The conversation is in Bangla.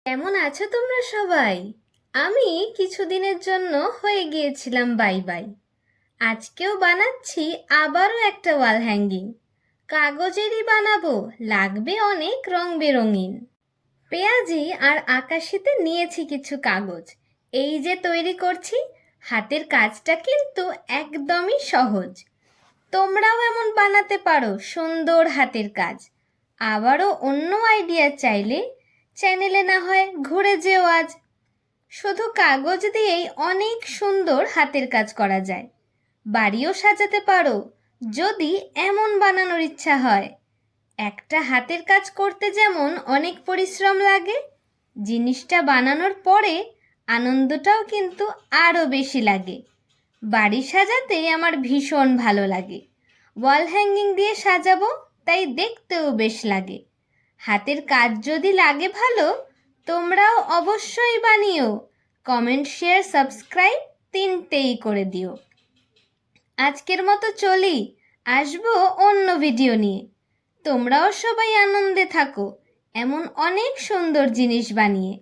কেমন আছো তোমরা সবাই? আমি কিছুদিনের জন্য হয়ে গিয়েছিলাম বাই বাই। আজকেও বানাচ্ছি আবারও একটা ওয়াল হ্যাঙ্গিং। কাগজেরই বানাবো, লাগবে অনেক রং বেরঙিন। পেঁয়াজি আর আকাশিতে নিয়েছি কিছু কাগজ। এই যে তৈরি করছি। হাতের কাজটা কিন্তু একদমই সহজ। তোমরাও এমন বানাতে পারো সুন্দর হাতের কাজ। আবারও অন্য আইডিয়া চাইলে চ্যানেলে না হয় ঘুরে যেও আজ। শুধু কাগজ দিয়েই অনেক সুন্দর হাতের কাজ করা যায়। বাড়িও সাজাতে পারো যদি এমন বানানোর ইচ্ছা হয়। একটা হাতের কাজ করতে যেমন অনেক পরিশ্রম লাগে, জিনিসটা বানানোর পরে আনন্দটাও কিন্তু আরও বেশি লাগে। বাড়ি সাজাতে আমার ভীষণ ভালো লাগে। ওয়াল হ্যাঙ্গিং দিয়ে সাজাবো, তাই দেখতেও বেশ লাগে। হাতের কাজ যদি লাগে ভালো, তোমরাও অবশ্যই বানিও। কমেন্ট, শেয়ার, সাবস্ক্রাইব তিনটেই করে দিও। আজকের মতো চলি, আসবো অন্য ভিডিও নিয়ে। তোমরাও সবাই আনন্দে থাকো এমন অনেক সুন্দর জিনিস বানিয়ে।